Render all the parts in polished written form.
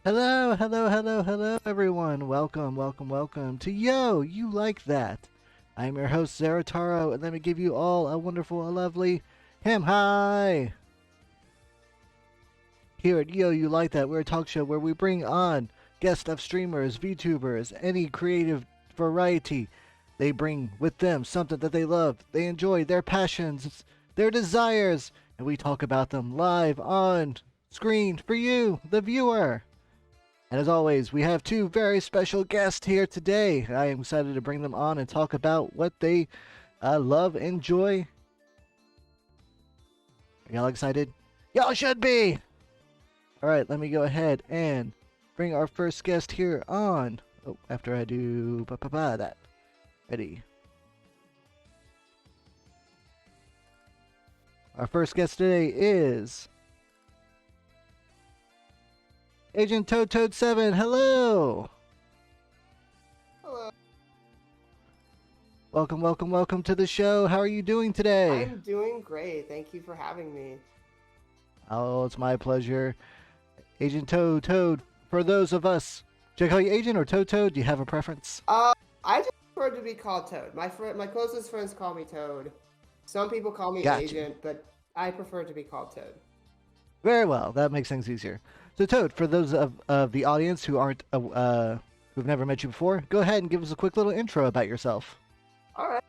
Hello, hello, hello, hello, everyone. Welcome, welcome, welcome to Yo, You Like That. I'm your host, Zarataro, and let me give you all a wonderful, a lovely ham hi. Here at Yo, You Like That, we're a talk show where we bring on guest of streamers, VTubers, any creative variety. They bring with them something that they love, they enjoy, their passions, their desires, and we talk about them live on screen for you, the viewer. And as always, we have two very special guests here today. I am excited to bring them on and talk about what they love, enjoy. Are y'all excited? Y'all should be! Alright, let me go ahead and bring our first guest here on. Oh, after I do that. Ready. Our first guest today is AgentToadToad7. Hello! Hello. Welcome, welcome, welcome to the show. How are you doing today? I'm doing great. Thank you for having me. Oh, it's my pleasure. Agent Toad, Toad. For those of us, should I call you Agent or Toad Toad? Do you have a preference? I just prefer to be called Toad. My closest friends call me Toad. Some people call me Gotcha. Agent, but I prefer to be called Toad. Very well. That makes things easier. So, Toad, for those of the audience who aren't who've never met you before, go ahead and give us a quick little intro about yourself. All right.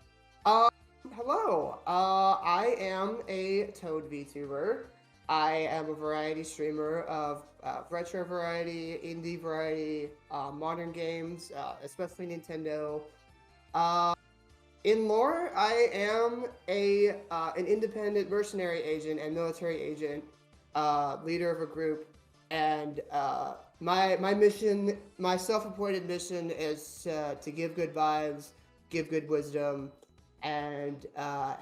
Hello. I am a Toad VTuber. I am a variety streamer of retro variety, indie variety, modern games, especially Nintendo. Uh, In lore, I am a an independent mercenary agent and military agent, leader of a group, and my mission, my self-appointed mission, is to give good vibes, give good wisdom, and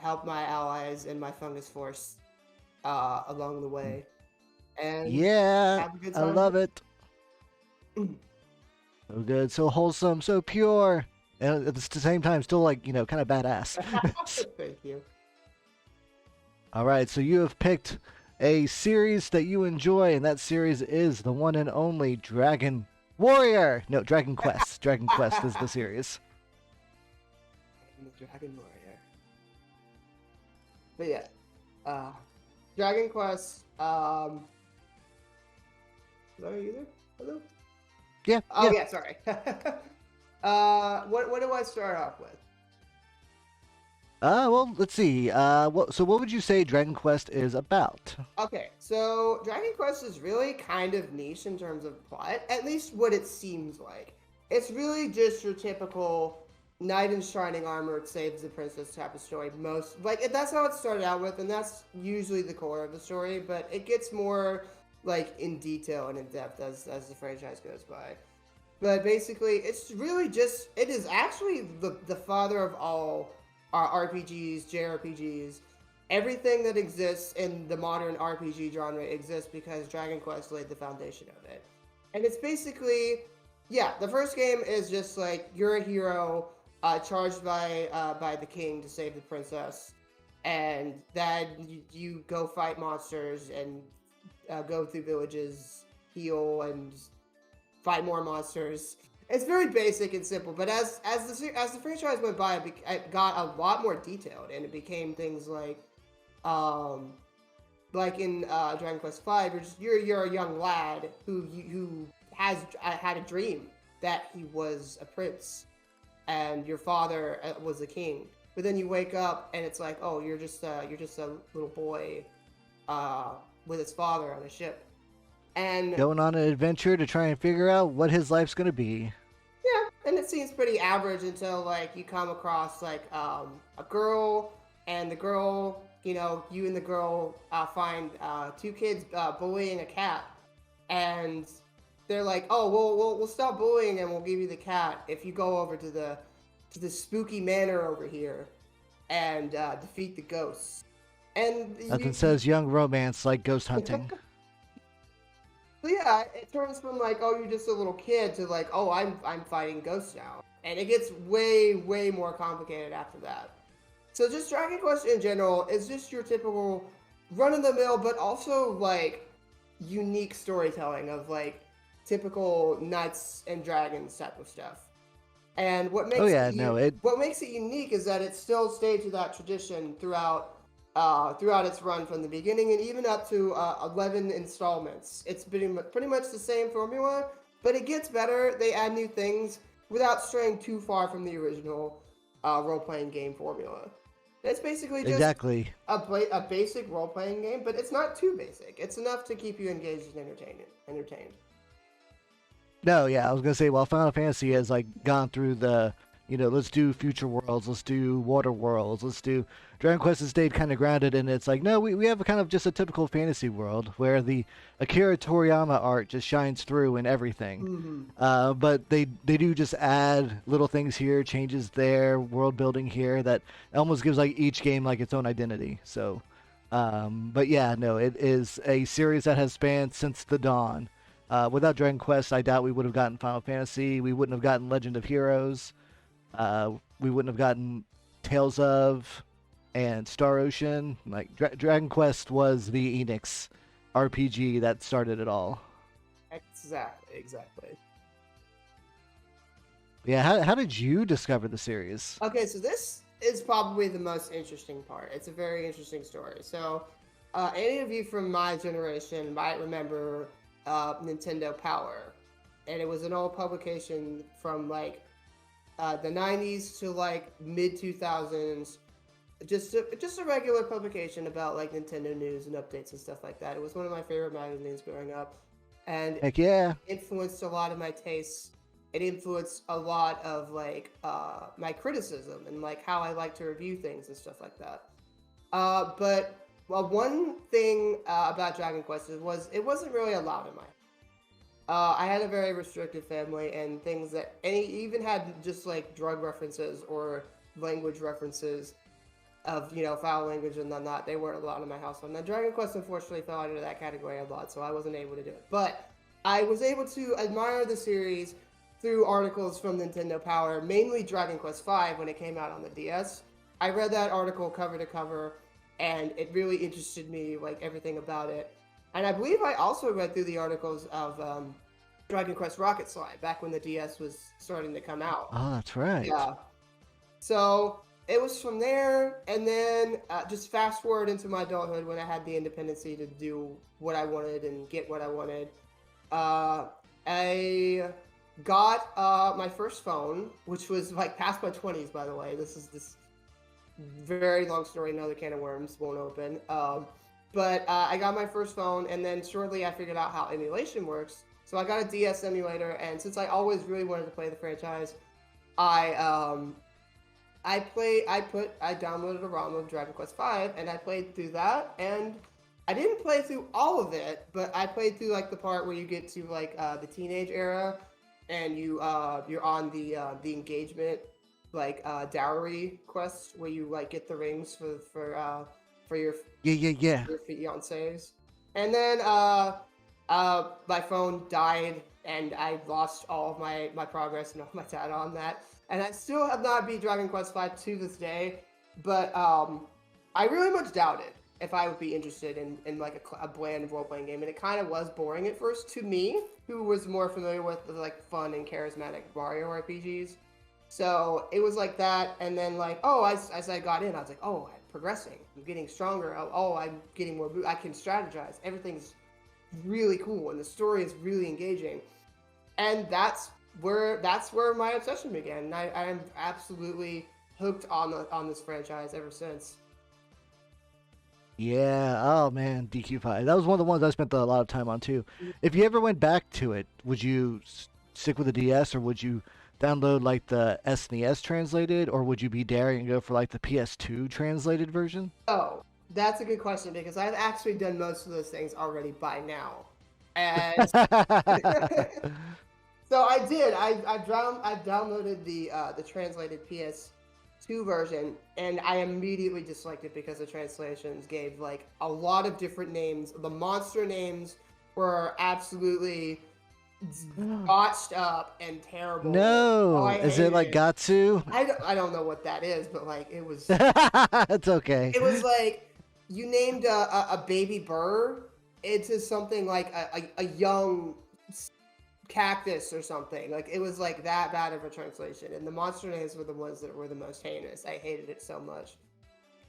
help my allies and my fungus force along the way, and Yeah, have a good I time. love it. So good, so wholesome, so pure, and at the same time, still like kind of badass. Thank you. All right, so you have picked a series that you enjoy, and that series is the one and only Dragon Warrior. No, Dragon Quest. Dragon Quest is the series. I'm the Dragon Warrior. But yeah, uh, Dragon Quest. Is that you there? Hello. Yeah, Oh yeah. yeah, sorry. What do I start off with? Well, let's see. So what would you say Dragon Quest is about? Okay, so Dragon Quest is really kind of niche in terms of plot, at least what it seems like. It's really just your typical knight in shining armor saves the princess type of story. Most like that's how it started out with, and that's usually the core of the story. But it gets more like in detail and in depth as the franchise goes by. But basically, it's really just it is actually the father of all RPGs, JRPGs. Everything that exists in the modern RPG genre exists because Dragon Quest laid the foundation of it. And it's basically, yeah, the first game is just like you're a hero charged by the king to save the princess, and then you go fight monsters and go through villages, heal, and fight more monsters. It's very basic and simple, but as the franchise went by, it got a lot more detailed, and it became things um, like in Dragon Quest V, you're a young lad who has had a dream that he was a prince, and your father was a king. But then you wake up, and it's like, oh, you're just a little boy, with his father on a ship, and Going on an adventure to try and figure out what his life's gonna be. yeah, and it seems pretty average until like you come across like a girl, and the girl, you and the girl find two kids bullying a cat, and they're like, "Oh, we'll stop bullying and we'll give you the cat if you go over to the spooky manor over here and defeat the ghosts." And Nothing says young romance like ghost hunting. so yeah, it turns from like, oh, you're just a little kid to like, oh, I'm fighting ghosts now, and it gets way more complicated after that. So just Dragon Quest in general is just your typical run of the mill, but also like unique storytelling of like typical knights and dragons type of stuff. And Oh yeah, no, it what makes it unique is that it still stayed to that tradition throughout its run from the beginning and even up to 11 installments. It's been pretty much the same formula, but it gets better. They add new things without straying too far from the original role playing game formula. It's basically just exactly. a basic role playing game, but it's not too basic. It's enough to keep you engaged and entertained. No, yeah, I was gonna say, while Final Fantasy has like gone through the, let's do future worlds, let's do water worlds, let's do Dragon Quest has stayed kind of grounded, and it's like, no, we have a kind of just a typical fantasy world where the Akira Toriyama art just shines through in everything. Mm-hmm. But they do just add little things here, changes there, world building here that almost gives like each game like its own identity. So, but yeah, no, it is a series that has spanned since the dawn. Without Dragon Quest, I doubt we would have gotten Final Fantasy. We wouldn't have gotten Legend of Heroes. We wouldn't have gotten Tales of and Star Ocean. Like Dragon Quest was the Enix RPG that started it all. Exactly. Yeah, how did you discover the series? Okay, so this is probably the most interesting part. It's a very interesting story. So, any of you from my generation might remember Nintendo Power, and it was an old publication from like the 90s to like mid 2000s. Just a regular publication about like Nintendo news and updates and stuff like that. It was one of my favorite magazines growing up, and Heck yeah. it influenced a lot of my tastes. It influenced a lot of like my criticism and like how I like to review things and stuff like that. But well, one thing about Dragon Quest was it wasn't really allowed in my. I had a very restricted family, and things that any even had just like drug references or language references of foul language and whatnot. They weren't allowed in my household. Now, Dragon Quest unfortunately fell under that category a lot, so I wasn't able to do it. But I was able to admire the series through articles from Nintendo Power, mainly Dragon Quest V when it came out on the DS. I read that article cover to cover, and it really interested me, like everything about it. And I believe I also read through the articles of Dragon Quest Rocket Slide back when the DS was starting to come out. Oh, that's right. Yeah. So it was from there, and then just fast forward into my adulthood when I had the independency to do what I wanted and get what I wanted. I got my first phone, which was like past my 20s, by the way. This is this very long story, another can of worms won't open. But I got my first phone, and then shortly I figured out how emulation works. So I got a DS emulator, and since I always really wanted to play the franchise, I downloaded a ROM of Dragon Quest V, and I played through that. And I didn't play through all of it, but I played through like the part where you get to like the teenage era, and you're on the engagement like dowry quest where you like get the rings for your Yeah. your fiancés. And then my phone died, and I lost all of my progress and all my data on that. And I still have not beat Dragon Quest V to this day, but I really much doubted if I would be interested in like a bland role-playing game. And it kind of was boring at first to me, who was more familiar with the like fun and charismatic Mario RPGs. So it was like that, and then like, as I got in, I was like, I'm progressing, I'm getting stronger. I'm getting more. I can strategize. Everything's really cool, and the story is really engaging, and that's where my obsession began. And I'm absolutely hooked on this franchise ever since. Yeah. Oh man, DQ5. That was one of the ones I spent a lot of time on too. If you ever went back to it, would you stick with the DS, or would you download like the SNES translated, or would you be daring and go for like the PS2 translated version? Oh, that's a good question because I've actually done most of those things already by now. And so I did. I've downloaded the translated PS2 version, and I immediately disliked it because the translations gave like a lot of different names. The monster names were absolutely botched up and terrible. No, is it like Gatsu? I don't know what that is, but like it was. It's okay. It was like you named a baby burr into something like a young cactus or something. Like it was like that bad of a translation. And the monster names were the ones that were the most heinous. I hated it so much.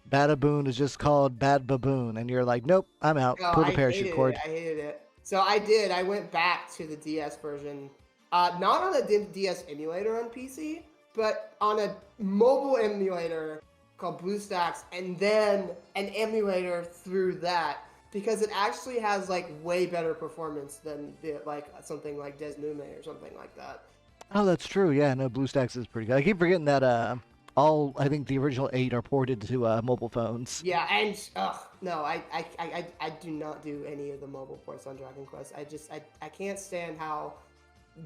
Badaboon is just called Bad Baboon, and you're like, nope, I'm out. No, Pull the I parachute hated it. cord. I hated it. So I did. I went back to the DS version, not on a DS emulator on PC, but on a mobile emulator called BlueStacks, and then an emulator through that because it actually has like way better performance than like something like Desnume or something like that. Oh, that's true. Yeah, no, BlueStacks is pretty good. I keep forgetting that all I think the original 8 are ported to mobile phones. Yeah, and no, I do not do any of the mobile ports on Dragon Quest. I can't stand how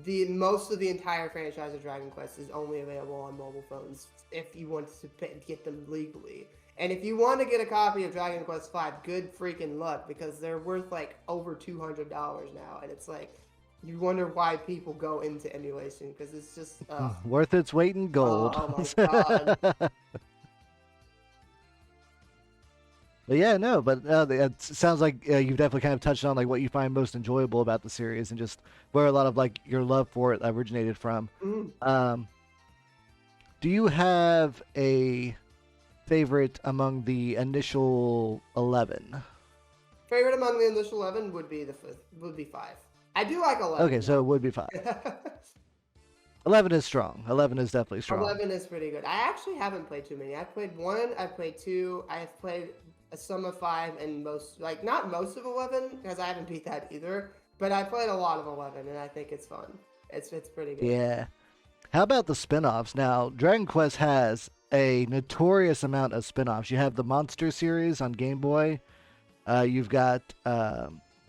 the most of the entire franchise of Dragon Quest is only available on mobile phones if you want to get them legally. And if you want to get a copy of Dragon Quest V, good freaking luck because they're worth like over $200 now, and it's like you wonder why people go into emulation because it's just Worth its weight in gold. oh my god. But yeah, no, but it sounds like you've definitely kind of touched on like what you find most enjoyable about the series and just where a lot of like your love for it originated from. Mm. Do you have a favorite among the initial 11? Favorite among the initial 11 would be would be 5. I do like 11. Okay, so it would be 5. 11 is strong. 11 is definitely strong. 11 is pretty good. I actually haven't played too many. I've played 1, I've played 2, I've played some of 5, and most, like, not most of 11, because I haven't beat that either, but I played a lot of 11, and I think it's fun. It's pretty good. Yeah. How about the spin-offs? Now, Dragon Quest has a notorious amount of spin-offs. You have the Monster series on Game Boy. You've got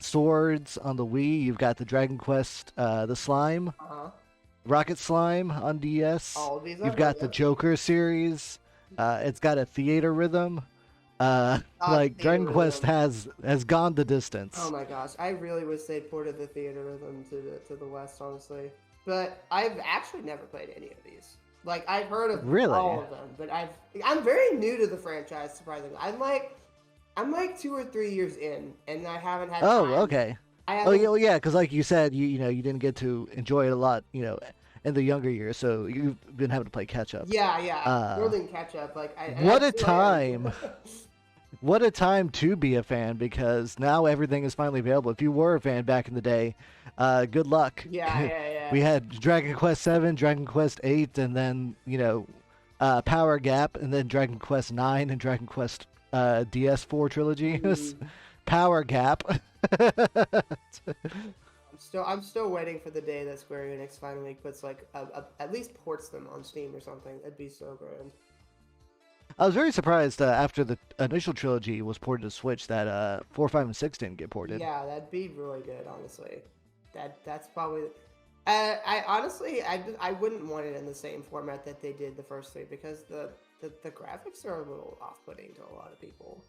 Swords on the Wii. You've got the Dragon Quest, the Slime. Uh-huh. Rocket Slime on DS. All of these You've got the Joker series. It's got a theater rhythm. Like Dragon Quest has gone the distance. Oh my gosh, I really wish they'd ported the theater rhythm to the West, honestly. But I've actually never played any of these. Like I've heard of all of them, but I'm very new to the franchise. Surprisingly, I'm like 2 or 3 years in, and I haven't had. Oh, time. okay. Oh yeah, because like you said, you know you didn't get to enjoy it a lot, you know, in the younger years, so you've been having to play catch up. Yeah, more than catch up. Like what a time! What a time to be a fan because now everything is finally available. If you were a fan back in the day, good luck. Yeah. We had Dragon Quest 7, Dragon Quest 8, and then Power Gap, and then Dragon Quest 9 and Dragon Quest DS4 trilogy. Power Gap. I'm still waiting for the day that Square Enix finally puts like at least ports them on Steam or something. That'd be so grand. I was very surprised after the initial trilogy was ported to Switch that 4, 5, and 6 didn't get ported. Yeah, that'd be really good, honestly. That's probably. I honestly I wouldn't want it in the same format that they did the first 3 because the graphics are a little off-putting to a lot of people.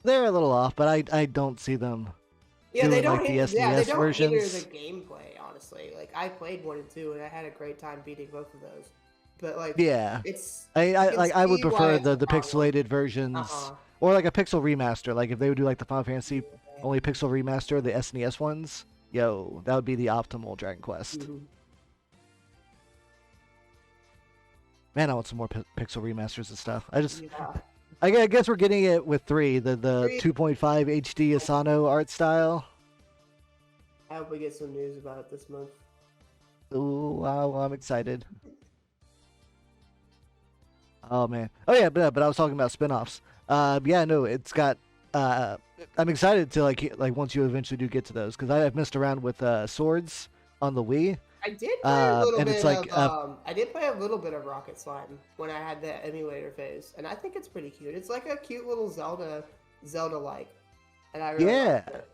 They're a little off, but I don't see them. Yeah, they don't like hit, the SNES they don't versions. hinder the gameplay, honestly. Like I played 1 and 2, and I had a great time beating both of those. But like, yeah, it's I would prefer the pixelated versions Uh-huh. or like a pixel remaster. Like if they would do like the Final Fantasy only pixel remaster, the SNES ones, that would be the optimal Dragon Quest. Mm-hmm. Man, I want some more pixel remasters and stuff. Yeah. I guess we're getting it with 3, the 2.5 HD Asano art style. I hope we get some news about it this month. Ooh, wow, I'm excited. Oh man. Oh yeah, but I was talking about spin-offs. Yeah, no, it's got. I'm excited to like once you eventually do get to those because I've messed around with Swords on the Wii. I did play a little and bit it's like, of. I did play a little bit of Rocket Slime when I had the emulator phase, and I think it's pretty cute. It's like a cute little Zelda-like, and I really liked it.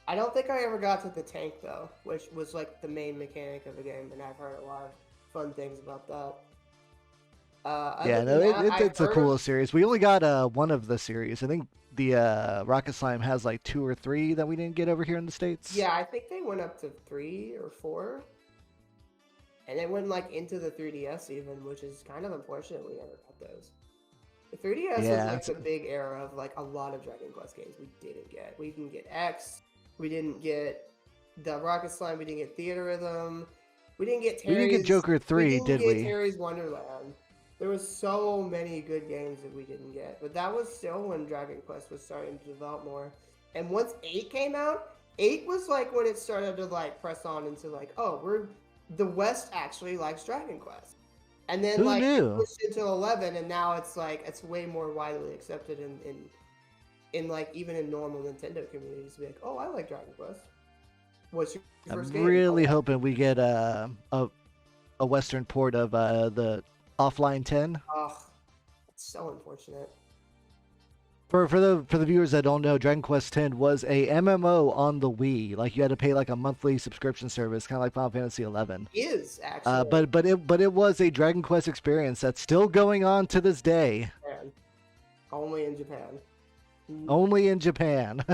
I don't think I ever got to the tank though, which was like the main mechanic of the game, and I've heard a lot of fun things about that. It's a cool series. We only got one of the series. I think the Rocket Slime has like 2 or 3 that we didn't get over here in the States. Yeah, I think they went up to 3 or 4. And it went like into the 3DS even, which is kind of unfortunate we never got those. The 3DS was like the big era of like a lot of Dragon Quest games we didn't get. We didn't get X, we didn't get the Rocket Slime, we didn't get Theater Rhythm, We didn't get We didn't get Terry's. Joker We 3, didn't did get we? Terry's Wonderland. There was so many good games that we didn't get, but that was still when Dragon Quest was starting to develop more. And once 8 came out, 8 was like when it started to like press on into like, oh, we're the West actually likes Dragon Quest. And then Who like it knew? pushed into 11, and now it's like it's way more widely accepted in like even in normal Nintendo communities to be like, oh, I like Dragon Quest. What's your I'm first game? really Oh, hoping we get a Western port of the Offline 10. ugh, it's so unfortunate. For the viewers that don't know, Dragon Quest X was a MMO on the Wii. Like you had to pay like a monthly subscription service, kind of like Final Fantasy 11. Is actually But it was a Dragon Quest experience that's still going on to this day, Japan, only in Japan. only in Japan.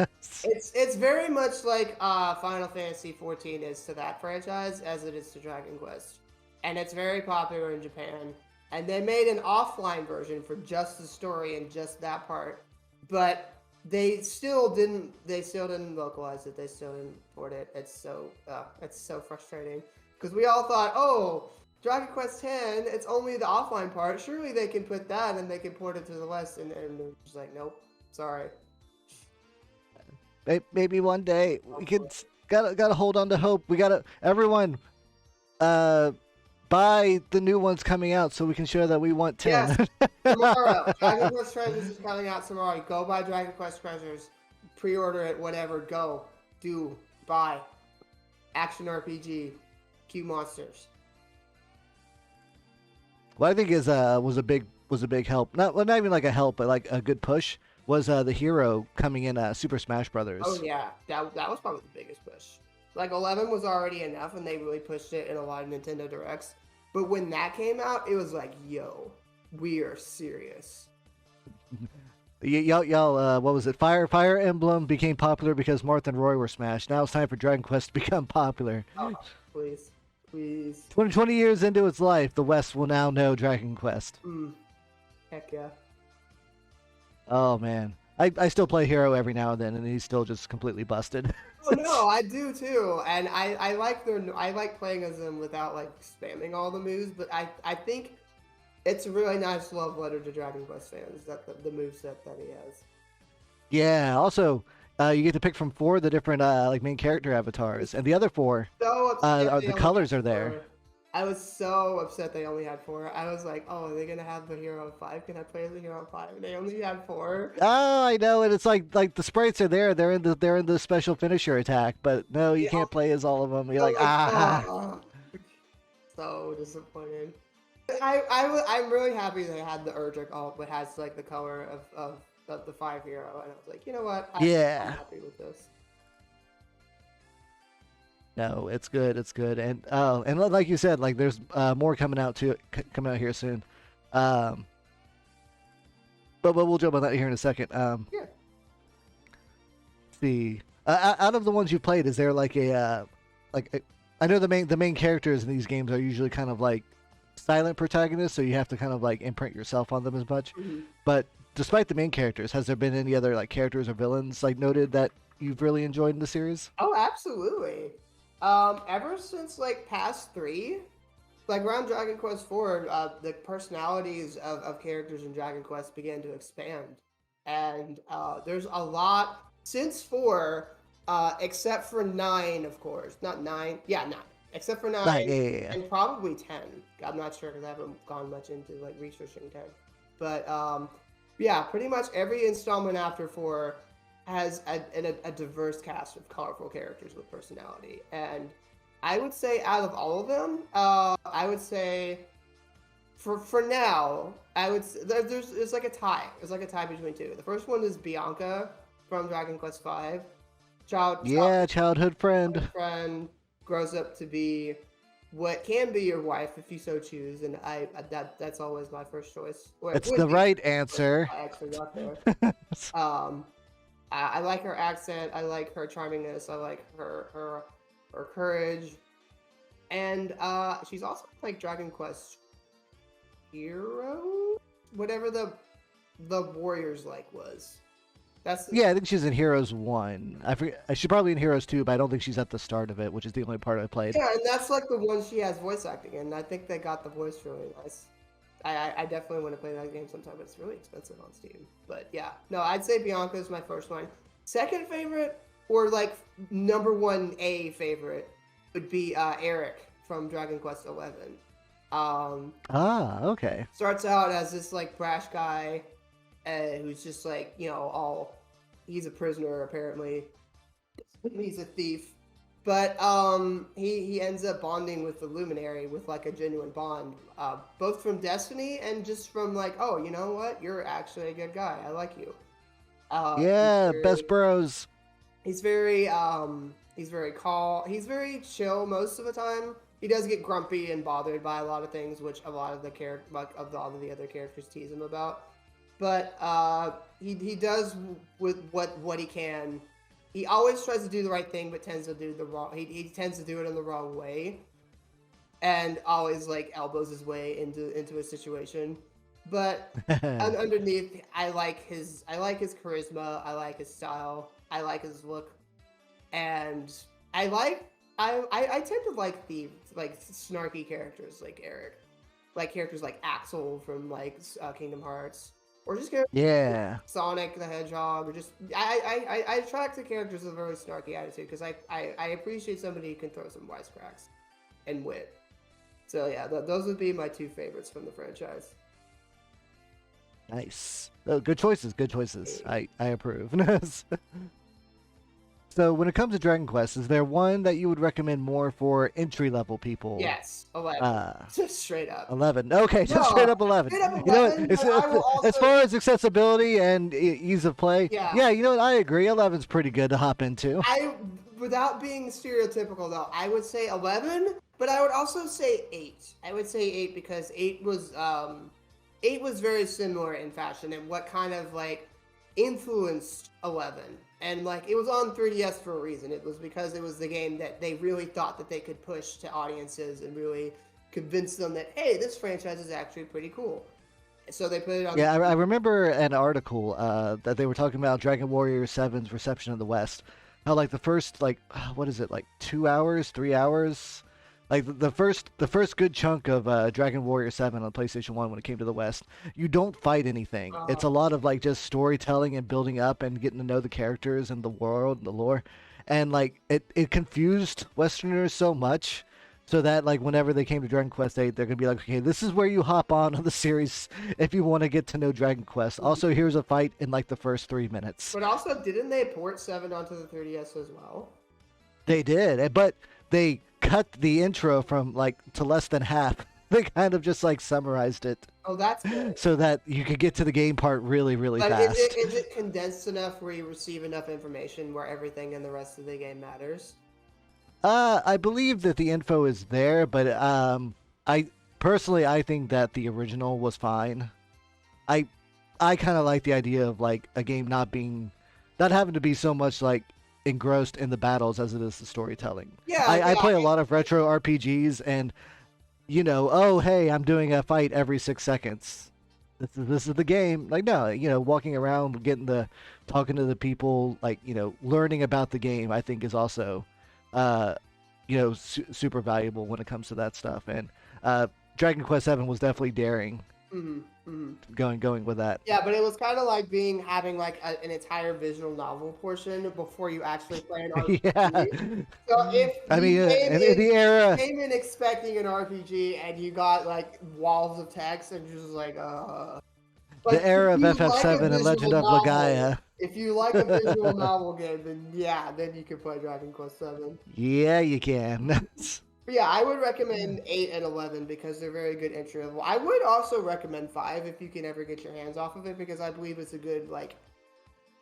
It's very much like Final Fantasy 14 is to that franchise as it is to Dragon Quest, and it's very popular in Japan. And they made an offline version for just the story and just that part, but they still didn't. They still didn't localize it. They still didn't port it. It's so frustrating because we all thought, oh, Dragon Quest 10, it's only the offline part. Surely they can put that and they can port it to the West, and they're just like, nope, sorry. Maybe one day we can gotta hold on to hope. We gotta everyone uh buy the new ones coming out so we can show that we want 10. Yes, tomorrow. Dragon Quest Treasures is coming out tomorrow. Go buy Dragon Quest Treasures. Pre-order it, whatever. Go. Do. Buy. Action RPG. Cute monsters. What I think is was a big help. Not even like a help, but like a good push was the hero coming in Super Smash Brothers. Oh, yeah. That was probably the biggest push. Like, 11 was already enough, and they really pushed it in a lot of Nintendo Directs. But when that came out, it was like, yo, we are serious. Y'all, what was it? Fire Emblem became popular because Marth and Roy were smashed. Now it's time for Dragon Quest to become popular. Oh, please. Please. 20 years into its life, the West will now know Dragon Quest. Heck yeah. Oh man, I still play Hero every now and then, and he's still just completely busted. Oh no, I do too, and I like playing as him without like spamming all the moves, but I think it's a really nice love letter to Dragon Quest fans that the moveset that he has. Yeah. Also, you get to pick from 4 of the different like main character avatars, and the other 4 So upset are they the only colors had are there. 4. I was so upset they only had 4. I was like, oh, are they gonna have the hero 5? Can I play as the hero 5? And they only had 4. Oh, I know, and it's like the sprites are there. They're in the special finisher attack, but no, you Yeah. can't play as all of them. You're I'm like ah. oh. So disappointed. I'm really happy they had the Erdrick alt, but has like the color of the 5 hero, and I was like, you know what? I'm Yeah. happy with this. No, it's good. It's good. And and like you said, like there's more coming out coming out here soon. But we'll jump on that here in a second. Yeah. See, out of the ones you played, is there like I know the main characters in these games are usually kind of like silent protagonists, so you have to kind of like imprint yourself on them as much. Mm-hmm. But despite the main characters, has there been any other like characters or villains like noted that you've really enjoyed in the series? Oh, absolutely. Ever since like past 3, like around Dragon Quest 4, the personalities of characters in Dragon Quest began to expand, and there's a lot since 4, except for 9, of course. Not 9, yeah, 9. Except for 9, Yeah. and probably 10. I'm not sure because I haven't gone much into like researching 10, but yeah, pretty much every installment after 4 has a diverse cast of colorful characters with personality, and I would say out of all of them, I would say for now, I would there's like a tie. There's like a tie between 2. The first one is Bianca from Dragon Quest V. Childhood friend. Friend grows up to be what can be your wife if you so choose, and that's always my first choice. It's the right answer. I actually got there. I like her accent. I like her charmingness. I like her courage, and she's also like Dragon Quest hero, whatever the warriors like was. That's Yeah, I think she's in Heroes 1. I forget, she's probably in Heroes 2, but I don't think she's at the start of it, which is the only part I played. yeah, and that's like the one she has voice acting in. I think they got the voice really nice. I definitely want to play that game sometime, but it's really expensive on Steam. But yeah, no, I'd say Bianca is my first one. Second favorite, or like number one A favorite, would be Eric from Dragon Quest XI. Ah, okay. Starts out as this like brash guy, who's just like all he's a prisoner apparently. He's a thief, but he ends up bonding with the Luminary with like a genuine bond, both from Destiny and just from like, oh, you know what, you're actually a good guy. I like you. He's Yeah, very best bros. he's very he's very calm. He's very chill most of the time. He does get grumpy and bothered by a lot of things, which a lot of the all of the other characters tease him about. But he does with what he can. He always tries to do the right thing, but tends to do the wrong. He tends to do it in the wrong way, and always like elbows his way into a situation. But underneath, I like his charisma. I like his style. I like his look, and I tend to like the like snarky characters like Eric, like characters like Axel from like Kingdom Hearts, or just characters like Yeah. Sonic the Hedgehog, or just I attract the characters with a very snarky attitude because I appreciate somebody who can throw some wisecracks and wit. So yeah, those would be my two favorites from the franchise. Nice. Oh, good choices. Good choices. I approve. So when it comes to Dragon Quest, is there one that you would recommend more for entry level people? Yes, 11. Just straight up. 11. Okay, just straight No, up 11. straight up You know what? 11, but I will As also far as accessibility and ease of play, yeah. yeah, you know what? I agree. 11's pretty good to hop into. Without being stereotypical though, I would say 11, but I would also say 8. I would say 8 because 8 was very similar in fashion and what kind of like influenced 11. And like it was on 3DS for a reason. It was because it was the game that they really thought that they could push to audiences and really convince them that hey, this franchise is actually pretty cool. So they put it on. Yeah, I remember an article that they were talking about Dragon Warrior 7's reception in the West. How like the first like what is it like 2 hours, 3 hours, like the first good chunk of Dragon Warrior 7 on PlayStation 1 when it came to the West, you don't fight anything. It's a lot of like just storytelling and building up and getting to know the characters and the world and the lore, and like it confused Westerners so much. So that like whenever they came to Dragon Quest 8, they're gonna be like, okay, this is where you hop on the series if you want to get to know Dragon Quest. Also, here's a fight in like the first 3 minutes. But also, didn't they port 7 onto the 3DS as well? They did, but they cut the intro from like to less than half. They kind of just like summarized it Oh, that's good. so that you could get to the game part really, really But fast. is it condensed enough where you receive enough information where everything in the rest of the game matters? I believe that the info is there, but I personally I think that the original was fine. I I kind of like the idea of like a game not having to be so much like engrossed in the battles as it is the storytelling. Yeah, I yeah. play a lot of retro RPGs, and oh hey, I'm doing a fight every 6 seconds. This is the game. Like no, walking around, talking to the people, like learning about the game. I think is also, super valuable when it comes to that stuff. And Dragon Quest 7 was definitely daring hmm hmm going with that. Yeah, but it was kind of like having like an entire visual novel portion before you actually play an RPG. Yeah. So if I mean, you in the era, came in expecting an RPG and you got like walls of text and you're just like, the era of if you like a FF7 and visual Legend of novel- Legaia. If you like a visual novel game, then you can play Dragon Quest 7. Yeah, you can. But yeah, I would recommend 8 and 11 because they're very good entry level. I would also recommend 5 if you can ever get your hands off of it because I believe it's a good, like,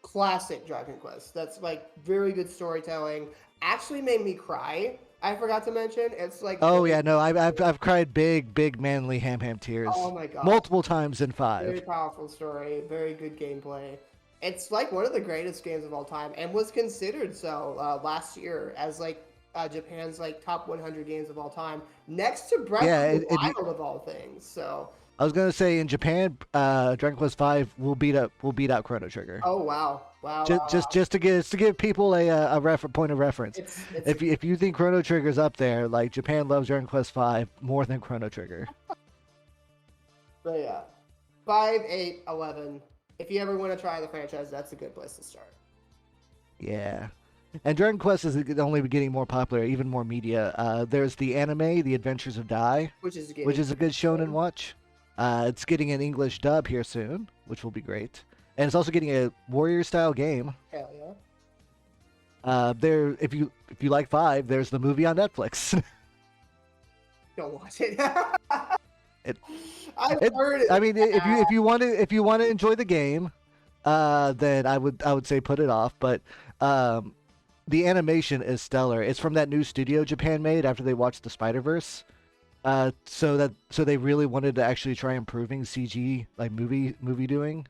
classic Dragon Quest. That's, like, very good storytelling. Actually made me cry. I forgot to mention. It's like. Oh yeah, no, I've cried big manly ham tears. Oh my god. Multiple times in 5. Very powerful story. Very good gameplay. It's like one of the greatest games of all time and was considered so last year as like Japan's like top 100 games of all time, next to Breath Yeah, of the Wild of all things. So, I was gonna say in Japan, Dragon Quest V will beat out Chrono Trigger. oh wow, wow, Just wow, just wow. just to give people point of reference. It's a If you think Chrono Trigger's up there, like Japan loves Dragon Quest V more than Chrono Trigger. but yeah, 5, 8, 11. If you ever want to try the franchise, that's a good place to start. Yeah. And Dragon Quest is only getting more popular, even more media. There's the anime, The Adventures of Dai, Which is which getting is a good shonen watch. It's getting an English dub here soon, which will be great. And it's also getting a warrior style game. hell yeah. There, if you like Five, there's the movie on Netflix. Don't watch it. It- I've heard it. I mean, if you want to enjoy the game, then I would say put it off. But the animation is stellar. It's from that new studio Japan made after they watched the Spider-Verse. So they really wanted to actually try improving CG like movie doing,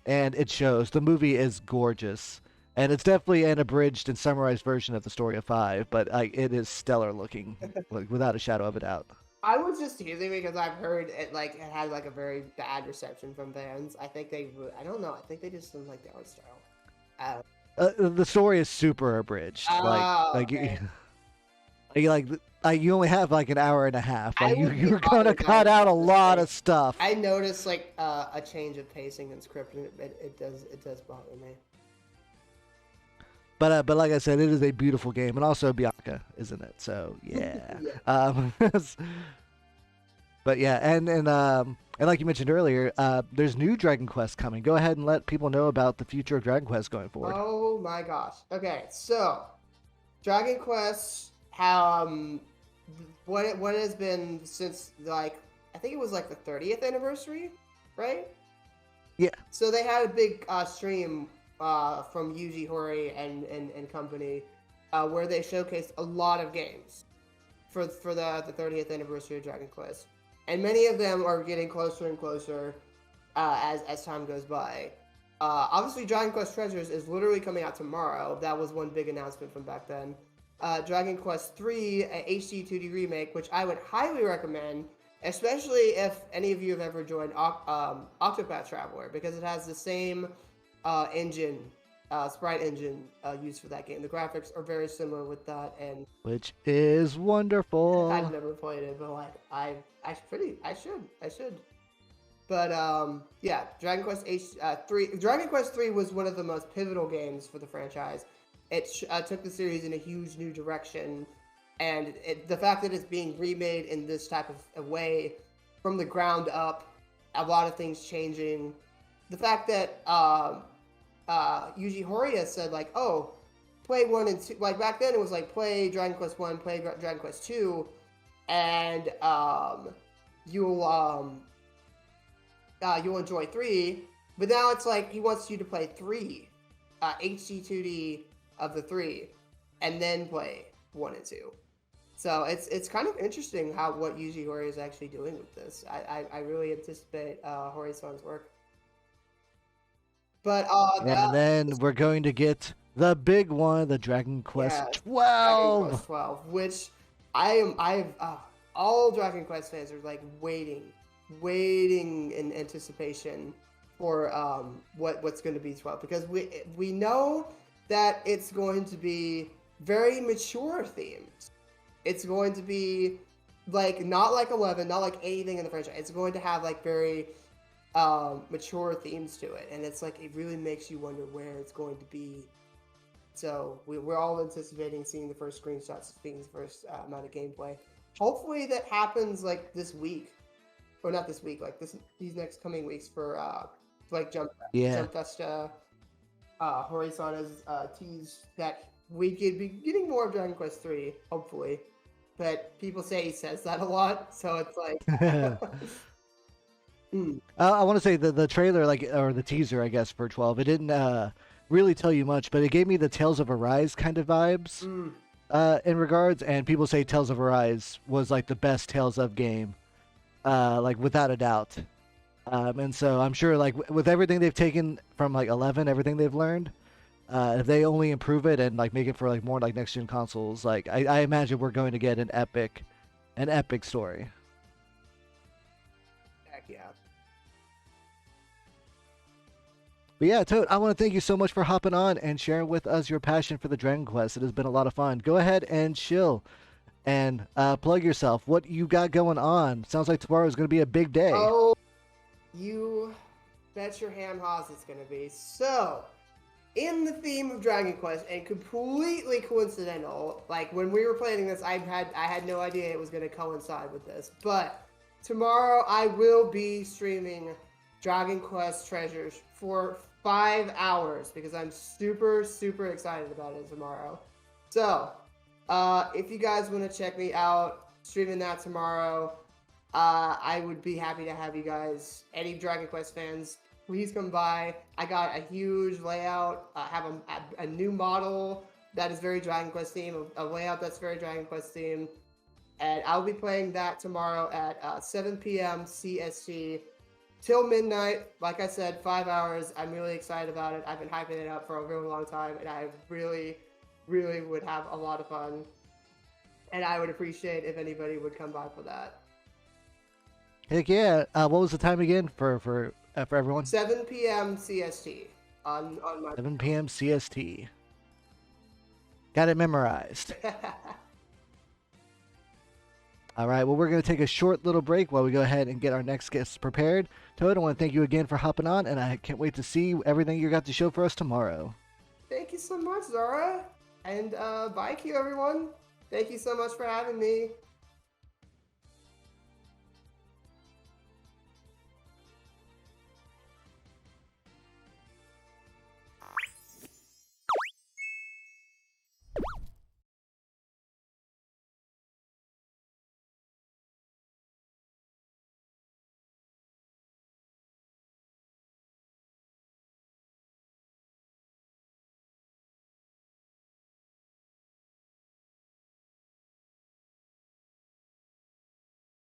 and it shows. The movie is gorgeous, and it's definitely an abridged and summarized version of the story of Five, but it is stellar looking, like, without a shadow of a doubt. I was just teasing because I've heard it had like a very bad reception from fans. I think I don't know. I think they just didn't like the art style. The story is super abridged. Okay. You only have like an hour and a half. I Like would be you're gonna honored cut by out a that. lot of stuff. I noticed like a change of pacing and script, and it does bother me. But like I said, it is a beautiful game, and also Bianca, isn't it? So yeah. Yeah. But yeah, and like you mentioned earlier, there's new Dragon Quest coming. Go ahead and let people know about the future of Dragon Quest going forward. Oh my gosh. Okay, so Dragon Quest, what it has been since like I think it was like the 30th anniversary, right? Yeah. So they had a big stream from Yuji Horii and company where they showcased a lot of games for the 30th anniversary of Dragon Quest, and many of them are getting closer and closer as time goes by. Obviously, Dragon Quest Treasures is literally coming out tomorrow. That was one big announcement from back then. Dragon Quest 3, a HD 2D remake, which I would highly recommend, especially if any of you have ever joined Octopath Traveler, because it has the same engine, sprite engine used for that game. The graphics are very similar with that, and Which is wonderful. I've never played it, but like I should. But yeah, Dragon Quest 3. Dragon Quest 3 was one of the most pivotal games for the franchise. It took the series in a huge new direction, and the fact that it's being remade in this type of a way, from the ground up, a lot of things changing. The fact that Yuji Horii said like, oh, play 1 and 2. Like back then, it was like play Dragon Quest 1, play Dragon Quest 2, and you'll enjoy 3. But now it's like he wants you to play 3, HD 2D of the 3, and then play 1 and 2. So it's kind of interesting what Yuji Horii is actually doing with this. I really anticipate Horii-san's work. But And then we're going to get the big one, the Dragon Quest Yeah, 12. Dragon Quest 12, which all Dragon Quest fans are like waiting in anticipation for what's going to be 12, because we know that it's going to be very mature themes. It's going to be like not like 11, not like anything in the franchise. It's going to have like very mature themes to it, and it's like it really makes you wonder where it's going to be. So we're all anticipating seeing the first screenshots, seeing the first amount of gameplay. Hopefully that happens like this week, or not this week, like these next coming weeks for Jump Festa. Horii-san has teased that we could be getting more of Dragon Quest 3, hopefully. But people say he says that a lot, so it's like. I want to say the trailer, or the teaser, I guess, for 12, it didn't really tell you much, but it gave me the Tales of Arise kind of vibes in regards, and people say Tales of Arise was like the best Tales of game, like without a doubt. And so I'm sure, like with everything they've taken from like 11, everything they've learned, If they only improve it and like make it for like more like next gen consoles, like I imagine we're going to get an epic story. Heck yeah. But yeah, Toad, I want to thank you so much for hopping on and sharing with us your passion for the Dragon Quest. It has been a lot of fun. Go ahead and chill and plug yourself. What you got going on? Sounds like tomorrow is going to be a big day. Oh, you bet your ham hoss it's gonna be. So, in the theme of Dragon Quest, and completely coincidental, like when we were planning this, I had no idea it was gonna coincide with this. But tomorrow I will be streaming Dragon Quest Treasures for 5 hours because I'm super super excited about it tomorrow. So, if you guys want to check me out streaming that tomorrow, I would be happy to have you guys. Any Dragon Quest fans, please come by. I got a huge layout. I have a new model that is very Dragon Quest themed, a layout that's very Dragon Quest themed, and I'll be playing that tomorrow at 7 p.m. CST till midnight. Like I said, 5 hours. I'm really excited about it. I've been hyping it up for a really long time, and I really, really would have a lot of fun. And I would appreciate if anybody would come by for that. Heck yeah! What was the time again for everyone? 7 p.m. CST on my 7 p.m. CST. Got it memorized. All right, well, we're going to take a short little break while we go ahead and get our next guests prepared. Toad, I want to thank you again for hopping on, and I can't wait to see everything you got to show for us tomorrow. Thank you so much, Zara. And bye, Q, everyone. Thank you so much for having me.